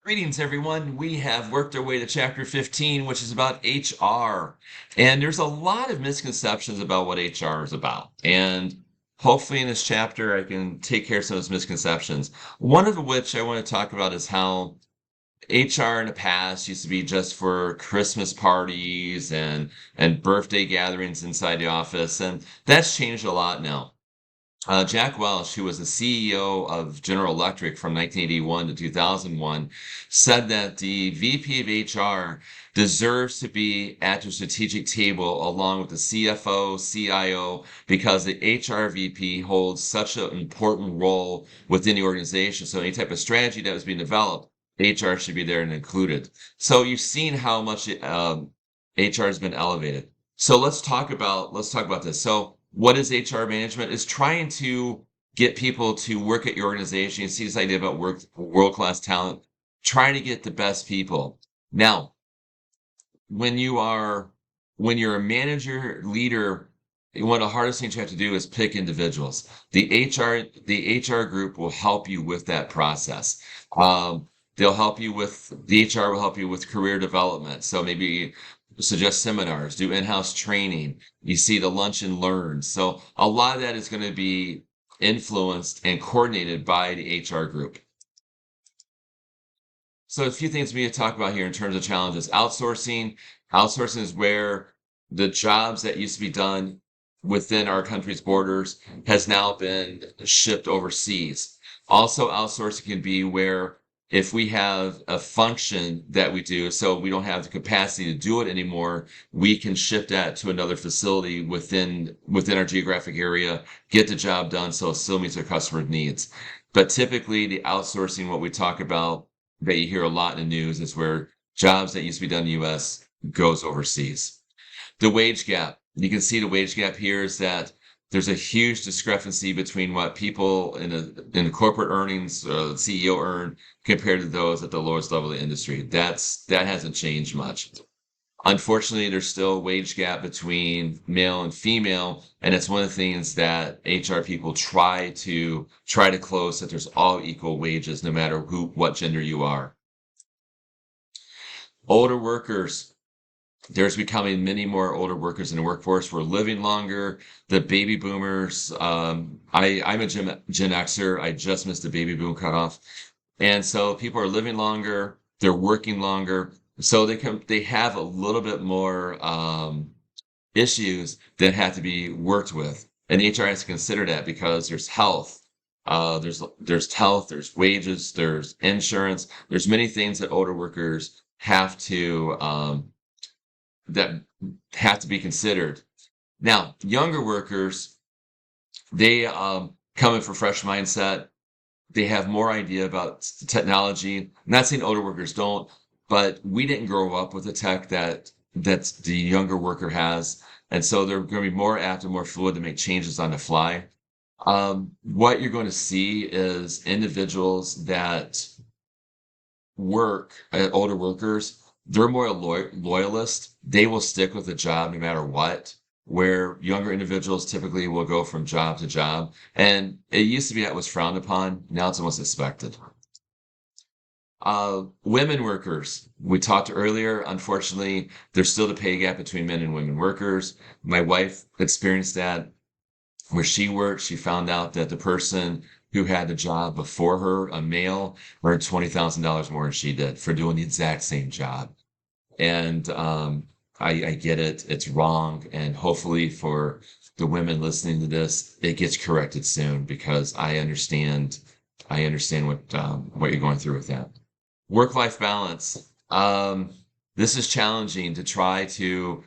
Greetings, everyone. We have worked our way to chapter 15, which is about HR. And there's a lot of misconceptions about what HR is about. And hopefully, in this chapter, I can take care of some of those misconceptions. One of which I want to talk about is how HR in the past used to be just for Christmas parties and birthday gatherings inside the office. And that's changed a lot now. Jack Welch, who was the CEO of General Electric from 1981 to 2001, said that the VP of HR deserves to be at the strategic table along with the CFO, CIO, because the HR VP holds such an important role within the organization. So any type of strategy that was being developed, HR should be there and included. So you've seen how much HR has been elevated. So let's talk about this. So what is HR management? It's trying to get people to work at your organization. You see this idea about world-class talent, trying to get the best people. Now, when you are when you're a manager leader, one of the hardest things you have to do is pick individuals. The HR group will help you with that process. They'll help you with the HR will help you with career development. So maybe suggest seminars, do in-house training. You see the lunch and learn. So a lot of that is going to be influenced and coordinated by the HR group. So a few things we need to talk about here in terms of challenges. Outsourcing. Outsourcing is where the jobs that used to be done within our country's borders has now been shipped overseas. Also, outsourcing can be where if we have a function that we do, so we don't have the capacity to do it anymore, we can ship that to another facility within our geographic area, get the job done so it still meets our customer needs. But typically, the outsourcing, what we talk about that you hear a lot in the news, is where jobs that used to be done in the U.S. goes overseas. The wage gap. You can see the wage gap here is that there's a huge discrepancy between what people in the corporate earnings, CEO earn compared to those at the lowest level of the industry. That hasn't changed much. Unfortunately, there's still a wage gap between male and female, and it's one of the things that HR people try to close, that there's all equal wages no matter what gender you are. Older workers. There's becoming many more older workers in the workforce. We're living longer. The baby boomers. I'm a Gen Xer. I just missed the baby boom cutoff, and so people are living longer. They're working longer, so they have a little bit more issues that have to be worked with, and HR has to consider that because there's health. There's health. There's wages. There's insurance. There's many things that older workers that have to be considered. Now, younger workers, they come in for fresh mindset. They have more idea about technology. I'm not saying older workers don't, but we didn't grow up with the tech that the younger worker has, and so they're going to be more apt and more fluid to make changes on the fly. What you're going to see is individuals that older workers, they're more loyalist. They will stick with the job no matter what, where younger individuals typically will go from job to job. And it used to be that was frowned upon. Now it's almost expected. Women workers, we talked earlier, unfortunately, there's still the pay gap between men and women workers. My wife experienced that where she worked. She found out that the person who had the job before her, a male, earned $20,000 more than she did for doing the exact same job. And I get it. It's wrong. And hopefully for the women listening to this, it gets corrected soon because I understand what you're going through with that. Work-life balance. This is challenging to try to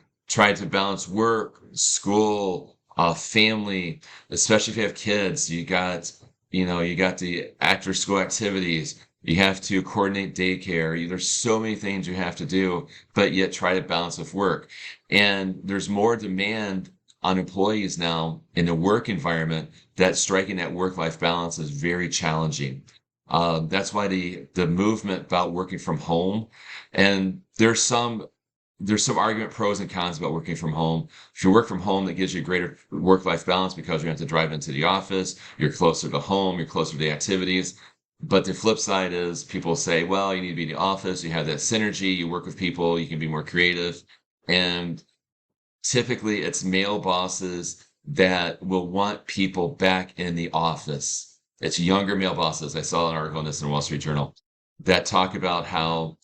balance work, school, family, especially if you have kids. You got the after school activities. You have to coordinate daycare. There's so many things you have to do, but yet try to balance with work. And there's more demand on employees now in the work environment that striking that work-life balance is very challenging. That's why the movement about working from home, and there's some argument pros and cons about working from home. If you work from home, that gives you greater work-life balance because you don't have to drive into the office. You're closer to home. You're closer to the activities. But the flip side is people say, well, you need to be in the office, you have that synergy, you work with people, you can be more creative. And typically it's male bosses that will want people back in the office. It's younger male bosses. I saw an article on this in the Wall Street Journal that talk about how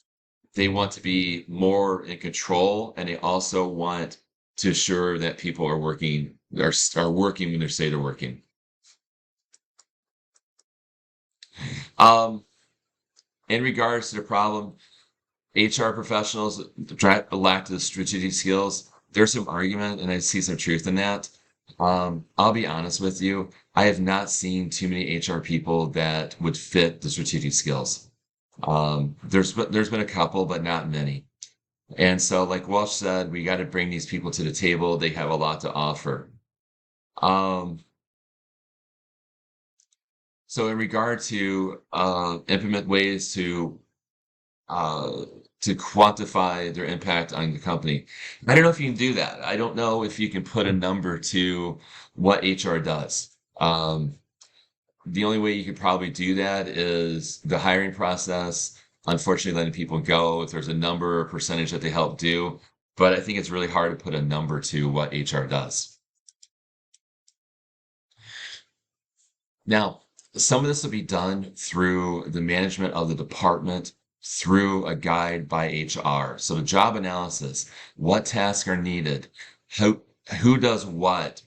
they want to be more in control and they also want to assure that people are working when they say they're working. Um, in regards to the problem, HR professionals lack the strategic skills. There's some argument, and I see some truth in that. I'll be honest with you. I have not seen too many HR people that would fit the strategic skills. There's been a couple, but not many. And so, like Walsh said, we got to bring these people to the table. They have a lot to offer. Um, so in regard to implement ways uh, to quantify their impact on the company. I don't know if you can do that. I don't know if you can put a number to what HR does. The only way you could probably do that is the hiring process, unfortunately letting people go if there's a number or percentage that they help do. But I think it's really hard to put a number to what HR does. Now, some of this will be done through the management of the department through a guide by HR. So the job analysis, what tasks are needed, who who does what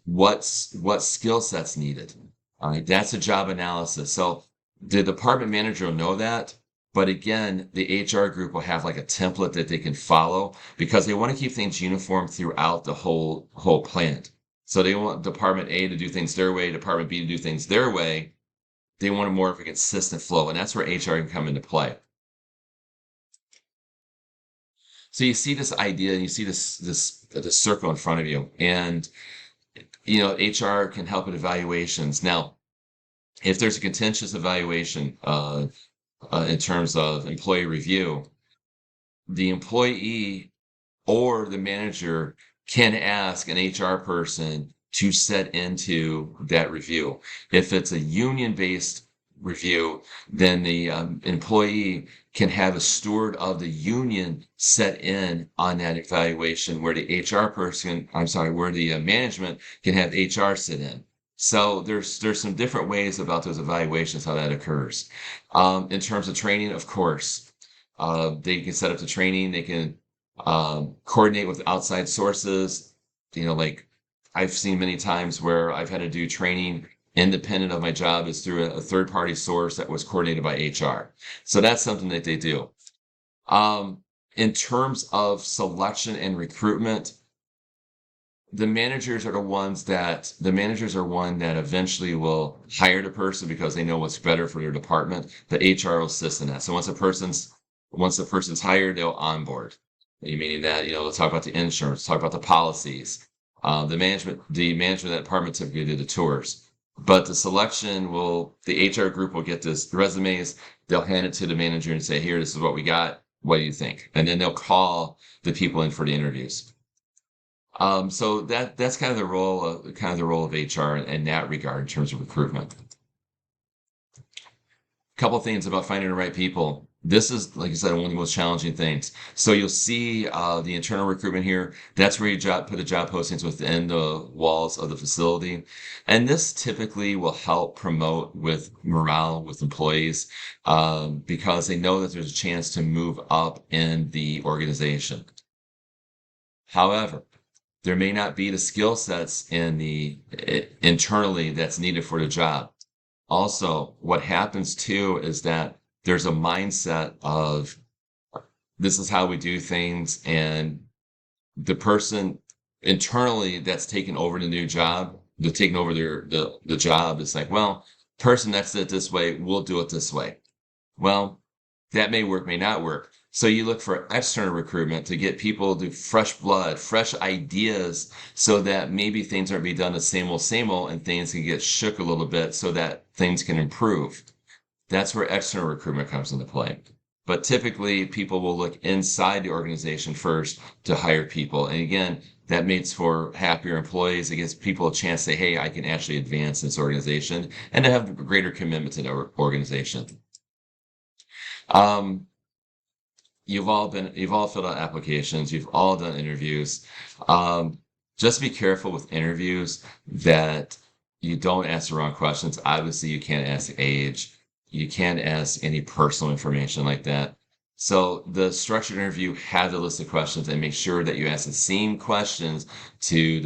skill sets needed. All right, that's a job analysis. So the department manager will know that, but again, the HR group will have like a template that they can follow because they want to keep things uniform throughout the whole plant. So they want Department A to do things their way, Department B to do things their way. They want a more of a consistent flow, and that's where HR can come into play. So you see this idea, and you see this circle in front of you, and HR can help with evaluations. Now, if there's a contentious evaluation in terms of employee review, the employee or the manager can ask an HR person to set into that review. If it's a union-based review, then the employee can have a steward of the union set in on that evaluation where the HR person, I'm sorry, where the management can have HR sit in. So there's some different ways about those evaluations, how that occurs. In terms of training, of course, they can set up the training. They can coordinate with outside sources. Like I've seen many times where I've had to do training independent of my job is through a third party source that was coordinated by HR. So that's something that they do. In terms of selection and recruitment, the managers are one that eventually will hire the person because they know what's better for their department. The HR will assist in that. So once the person's hired, they'll onboard. Meaning that, they'll talk about the insurance, talk about the policies. The management of that department typically do the tours. But the HR group will get this resumes, they'll hand it to the manager and say, here, this is what we got. What do you think? And then they'll call the people in for the interviews. So that's kind of the role of HR in that regard in terms of recruitment. A couple things about finding the right people. This is, like I said, one of the most challenging things. So you'll see the internal recruitment here. That's where you put the job postings within the walls of the facility. And this typically will help promote with morale with employees because they know that there's a chance to move up in the organization. However, there may not be the skill sets internally that's needed for the job. Also, what happens too is that there's a mindset of this is how we do things, and the person internally that's taking over the new job, they're taking over the job, is like, well, person that's it this way, we'll do it this way. Well, that may work, may not work. So you look for external recruitment to get people to fresh blood, fresh ideas, so that maybe things aren't being done the same old, and things can get shook a little bit so that things can improve. That's where external recruitment comes into play. But typically, people will look inside the organization first to hire people. And again, that makes for happier employees. It gives people a chance to say, hey, I can actually advance in this organization and to have a greater commitment to the organization. Um, you've all filled out applications, you've all done interviews. Um, just be careful with interviews that you don't ask the wrong questions. Obviously, you can't ask age, you can't ask any personal information like that. So the structured interview have the list of questions and make sure that you ask the same questions to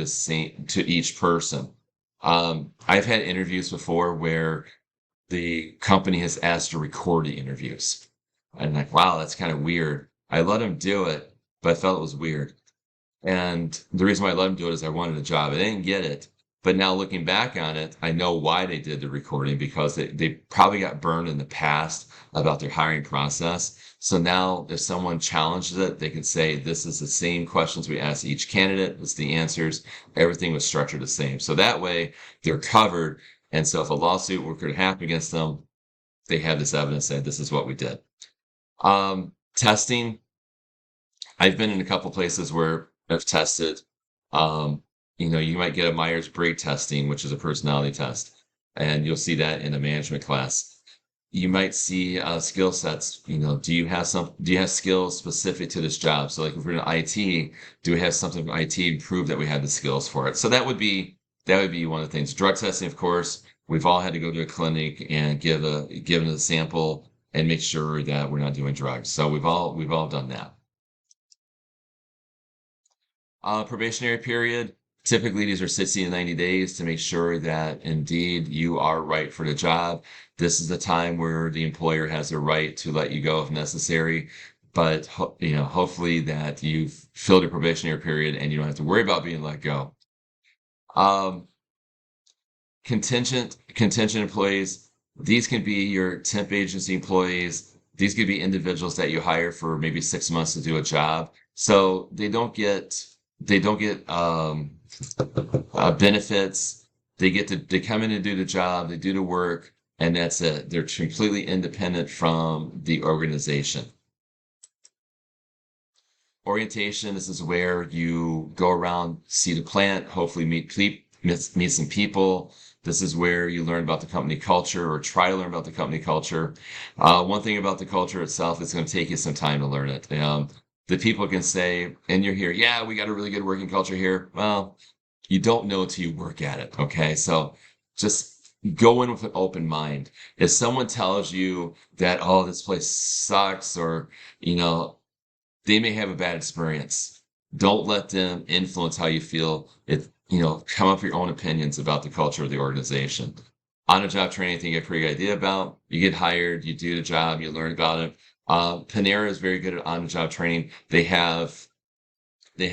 each person. I've had interviews before where the company has asked to record the interviews. I'm like, wow, that's kind of weird. I let them do it, but I felt it was weird. And the reason why I let them do it is I wanted a job. I didn't get it. But now looking back on it, I know why they did the recording because they probably got burned in the past about their hiring process. So now if someone challenges it, they can say, this is the same questions we asked each candidate. It's the answers. Everything was structured the same. So that way they're covered. And so if a lawsuit were to happen against them, they have this evidence that this is what we did. Testing. I've been in a couple places where I've tested. Um, you might get a Myers-Briggs testing, which is a personality test, and you'll see that in a management class. You might see skill sets. Do you have skills specific to this job? So, like if we're in IT, do we have something from IT to prove that we have the skills for it? So that would be one of the things. Drug testing, of course. We've all had to go to a clinic and give a sample and make sure that we're not doing drugs. So we've all done that. Probationary period, typically these are 60 to 90 days to make sure that indeed you are right for the job. This is the time where the employer has the right to let you go if necessary. But hopefully that you've filled your probationary period and you don't have to worry about being let go. Um, contingent employees, these can be your temp agency employees. These could be individuals that you hire for maybe 6 months to do a job. So they don't get benefits. They come in and do the job, they do the work, and that's it. They're completely independent from the organization. Orientation, this is where you go around, see the plant, hopefully meet some people. This is where you learn about the company culture or try to learn about the company culture. One thing about the culture itself, it's going to take you some time to learn it. The people can say, and you're here, yeah, we got a really good working culture here. Well, you don't know until you work at it. Okay. So just go in with an open mind. If someone tells you that, oh, this place sucks, or, you know, they may have a bad experience. Don't let them influence how you feel. Come up with your own opinions about the culture of the organization. On a job training, I think you get a pretty good idea about. You get hired, you do the job, you learn about it. Panera is very good at on the job training. They have they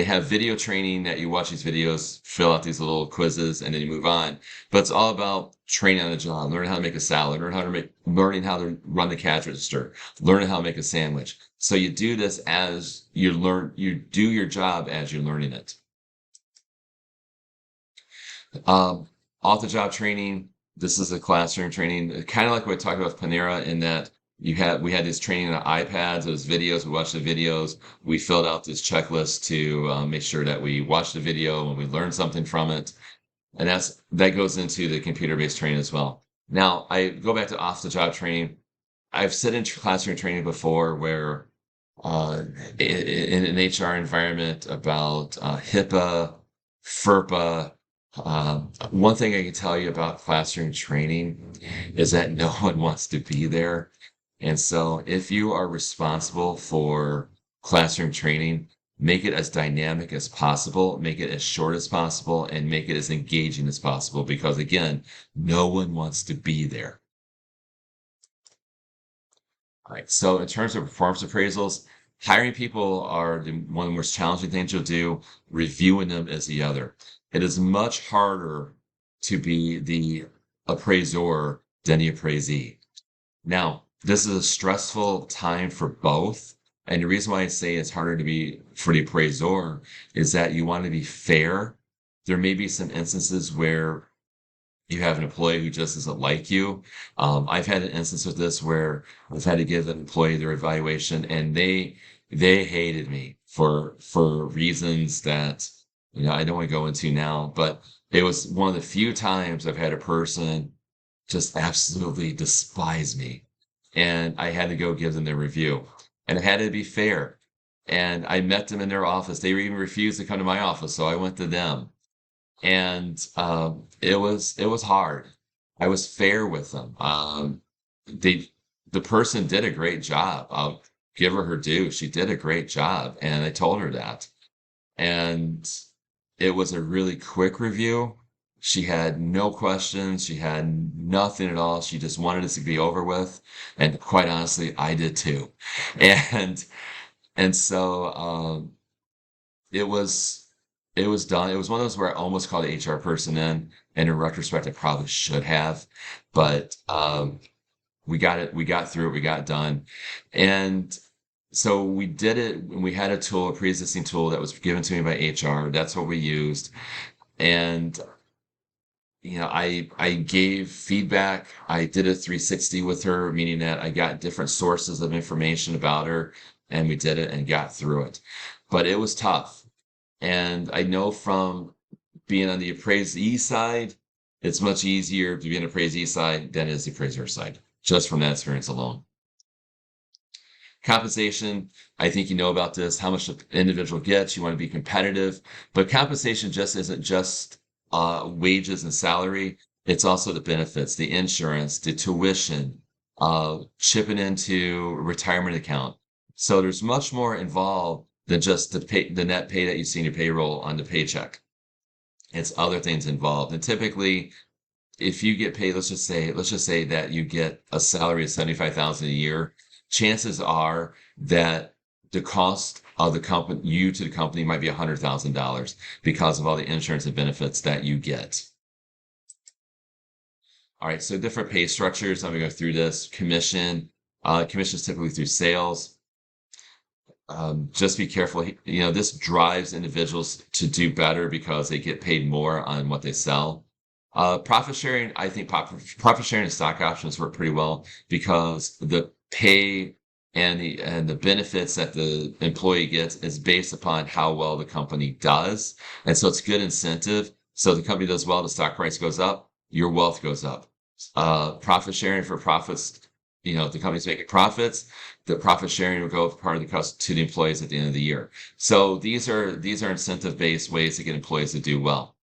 have video training that you watch these videos, fill out these little quizzes, and then you move on. But it's all about training on the job, learning how to make a salad, learning how to run the cash register, learning how to make a sandwich. So you do this as you learn, you do your job as you're learning it. Off the job training, this is a classroom training, kind of like what I talked about with Panera in that we had this training on iPads, those videos, we watched the videos, we filled out this checklist to make sure that we watched the video and we learned something from it. And that goes into the computer-based training as well. Now, I go back to off the job training. I've sit in classroom training before where uh, in an HR environment about HIPAA, FERPA. One thing I can tell you about classroom training is that no one wants to be there. And so if you are responsible for classroom training, make it as dynamic as possible, make it as short as possible, and make it as engaging as possible because again, no one wants to be there. All right. So in terms of performance appraisals, hiring people are one of the most challenging things you'll do. Reviewing them is the other. It is much harder to be the appraisor than the appraisee. Now, this is a stressful time for both. And the reason why I say it's harder to be for the appraisor is that you want to be fair. There may be some instances where you have an employee who just doesn't like you. I've had an instance with this where I've had to give an employee their evaluation and they hated me for reasons that I don't want to go into now, but it was one of the few times I've had a person just absolutely despise me. and I had to go give them their review, and it had to be fair. And I met them in their office. They even refused to come to my office, so I went to them, and it was hard. I was fair with them. They the person did a great job. I'll give her her due. She did a great job, and I told her that. And it was a really quick review. She had no questions. She had nothing at all. She just wanted this to be over with. And quite honestly, I did too. And and so it was it was done. It was one of those where I almost called the HR person in, and in retrospect, I probably should have, but we got it. We got through it. We got it done, and so we did it. And we had a tool, a pre-existing tool that was given to me by HR. That's what we used, and I gave feedback. I did a 360 with her, meaning that I got different sources of information about her, and we did it and got through it. But it was tough. And I know from being on the appraisee side, it's much easier to be on the appraisee side than it is the appraiser side, just from that experience alone. Compensation, I think you know about this, how much the individual gets. You want to be competitive, but compensation just isn't just wages and salary. It's also the benefits, the insurance, the tuition, chipping into a retirement account. So there's much more involved than just the net pay that you see in your payroll on the paycheck. It's other things involved. And typically, if you get paid, let's just say that you get a salary of 75,000 a year, chances are that the cost of the company, you to the company, might be $100,000 because of all the insurance and benefits that you get. All right, so different pay structures. I'm gonna go through this. Commission is typically through sales. Just be careful. This drives individuals to do better because they get paid more on what they sell. Profit sharing, I think profit sharing and stock options work pretty well because the pay and the benefits that the employee gets is based upon how well the company does. And so it's good incentive. So the company does well, the stock price goes up, your wealth goes up. Profit sharing for profits, if the company's making profits, the profit sharing will go part of the cost to the employees at the end of the year. So these are incentive based ways to get employees to do well.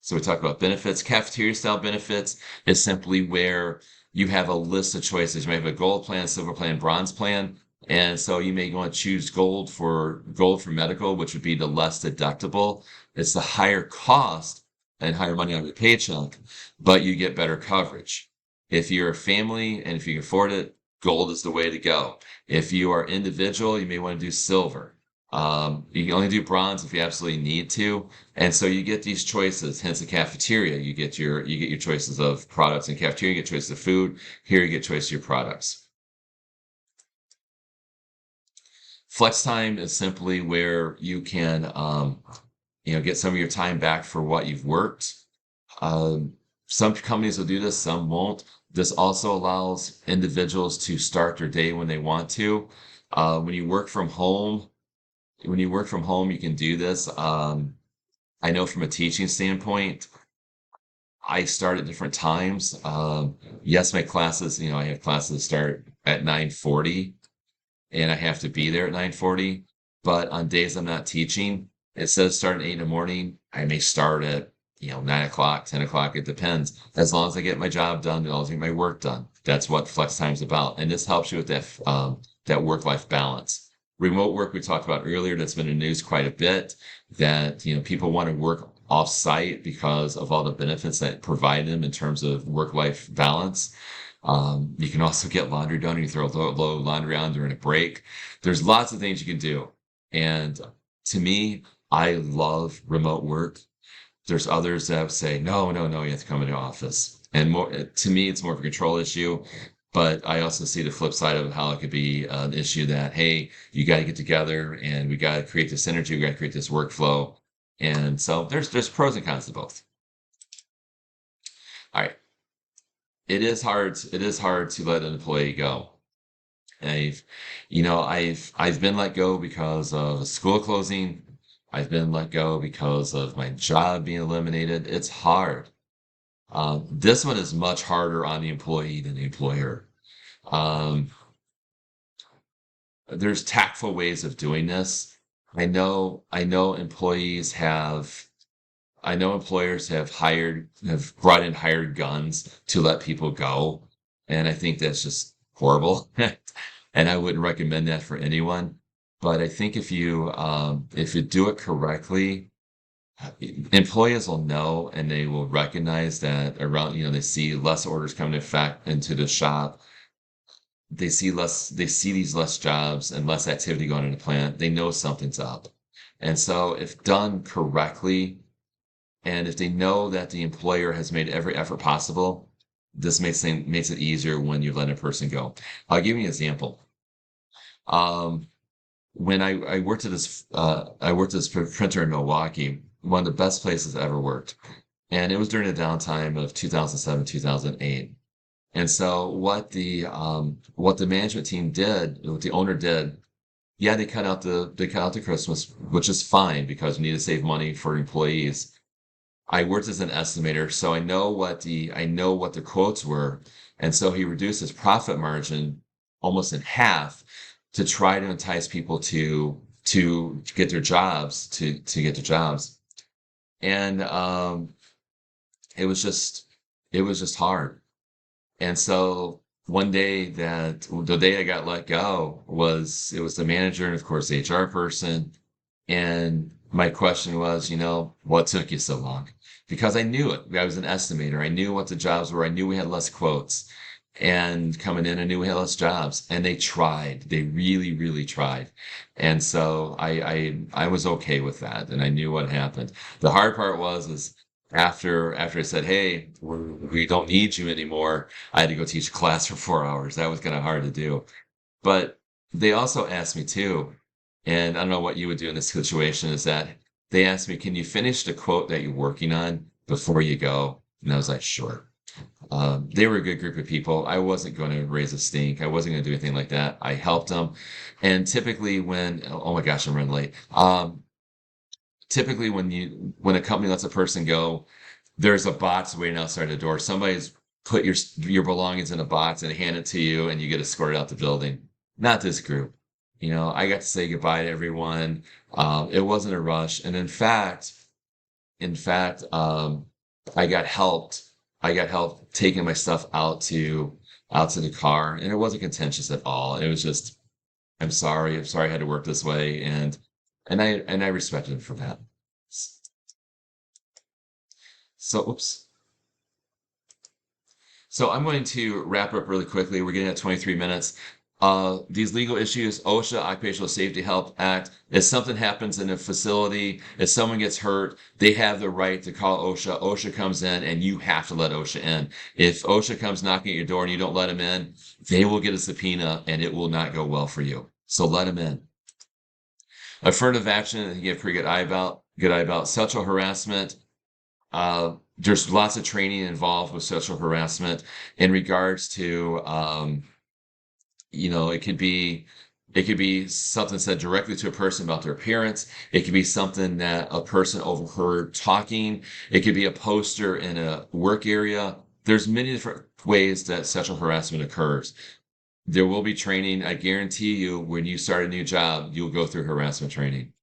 So we talk about benefits. Cafeteria style benefits is simply where you have a list of choices. You may have a gold plan, silver plan, bronze plan. And so you may want to choose gold for medical, which would be the less deductible. It's the higher cost and higher money on your paycheck, but you get better coverage. If you're a family and if you can afford it, gold is the way to go. If you are individual, you may want to do silver. You can only do bronze if you absolutely need to. And so you get these choices, hence the cafeteria. You get your choices of products in cafeteria, you get choices of food. Here you get choice of your products. Flex time is simply where you can get some of your time back for what you've worked. Some companies will do this, some won't. This also allows individuals to start their day when they want to. When you work from home, you can do this. I know from a teaching standpoint, I start at different times. Yes, my classes, I have classes that start at 9:40 and I have to be there at 9:40. But on days I'm not teaching, instead of starting 8 in the morning, I may start at 9 o'clock, 10 o'clock. It depends. As long as I get my job done, as long as I get my work done. That's what flex time is about. And this helps you with that work-life balance. Remote work we talked about earlier, that's been in the news quite a bit, that people want to work off-site because of all the benefits that provide them in terms of work-life balance. You can also get laundry done and you throw a load of laundry on during a break. There's lots of things you can do. And to me, I love remote work. There's others that say, no, no, no, you have to come into office. And more, to me, it's more of a control issue. But I also see the flip side of how it could be an issue that, hey, you got to get together and we got to create this energy, we got to create this workflow. And so there's pros and cons to both. All right. It is hard to let an employee go. I've, I've been let go because of a school closing. I've been let go because of my job being eliminated. It's hard. This one is much harder on the employee than the employer. Um, there's tactful ways of doing this. I know I know employers have brought in hired guns to let people go. And I think that's just horrible. And I wouldn't recommend that for anyone. But I think if you do it correctly, employees will know and they will recognize that around, they see less orders coming into the shop. They see these less jobs and less activity going in the plant. They know something's up. And so if done correctly, and if they know that the employer has made every effort possible, this makes it easier when you let a person go. I'll give you an example. Um, when I worked at I worked at this printer in Milwaukee, one of the best places I ever worked. And it was during the downtime of 2007, 2008. And so what the management team did, what the owner did, yeah, they cut out the Christmas, which is fine because we need to save money for employees. I worked as an estimator, so I know what the quotes were. And so he reduced his profit margin almost in half to try to entice people to get their jobs, to get their jobs. And it was just it was just hard. And so the day I got let go it was the manager and of course the HR person. And my question was, what took you so long? Because I knew it. I was an estimator. I knew what the jobs were. I knew we had less quotes. And coming in, I knew we had less jobs. And they tried. They really, really tried. And so I was okay with that. And I knew what happened. The hard part is after I said, hey, we don't need you anymore, I had to go teach a class for 4 hours. That was kind of hard to do. But they also asked me too, and I don't know what you would do in this situation, is that they asked me, can you finish the quote that you're working on before you go? And I was like, sure. They were a good group of people. I wasn't going to raise a stink. I wasn't going to do anything like that. I helped them. And typically oh my gosh, I'm running late. Typically when a company lets a person go, there's a box waiting outside the door. Somebody's put your belongings in a box and hand it to you and you get escorted out the building. Not this group. I got to say goodbye to everyone. It wasn't a rush. And in fact, I got helped. I got help taking my stuff out to the car, and it wasn't contentious at all. It was just, I'm sorry. I'm sorry I had to work this way, and I respected him for that. So, oops. So I'm going to wrap up really quickly. We're getting at 23 minutes. These legal issues, OSHA, Occupational Safety Health Act, if something happens in a facility, if someone gets hurt, they have the right to call OSHA. OSHA comes in and you have to let OSHA in. If OSHA comes knocking at your door and you don't let them in, they will get a subpoena and it will not go well for you. So let them in. Affirmative action, you get a pretty good eye about sexual harassment. There's lots of training involved with sexual harassment in regards to, it could be something said directly to a person about their appearance. It could be something that a person overheard talking. It could be a poster in a work area. There's many different ways that sexual harassment occurs. There will be training. I guarantee you, when you start a new job, you'll go through harassment training.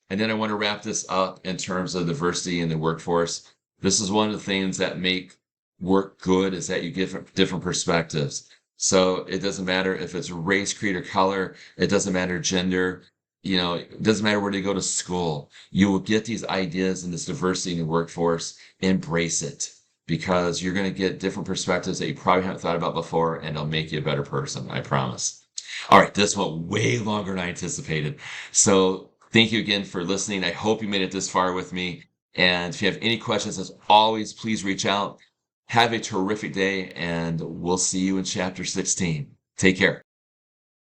And then I want to wrap this up in terms of diversity in the workforce. This is one of the things that make work good, is that you get different perspectives. So it doesn't matter if it's race, creed, or color. It doesn't matter gender. It doesn't matter where you go to school. You will get these ideas and this diversity in the workforce. Embrace it, because you're going to get different perspectives that you probably haven't thought about before, and it'll make you a better person. I promise. All right, this went way longer than I anticipated. So thank you again for listening. I hope you made it this far with me. And if you have any questions, as always, please reach out. Have a terrific day, and we'll see you in chapter 16. Take care.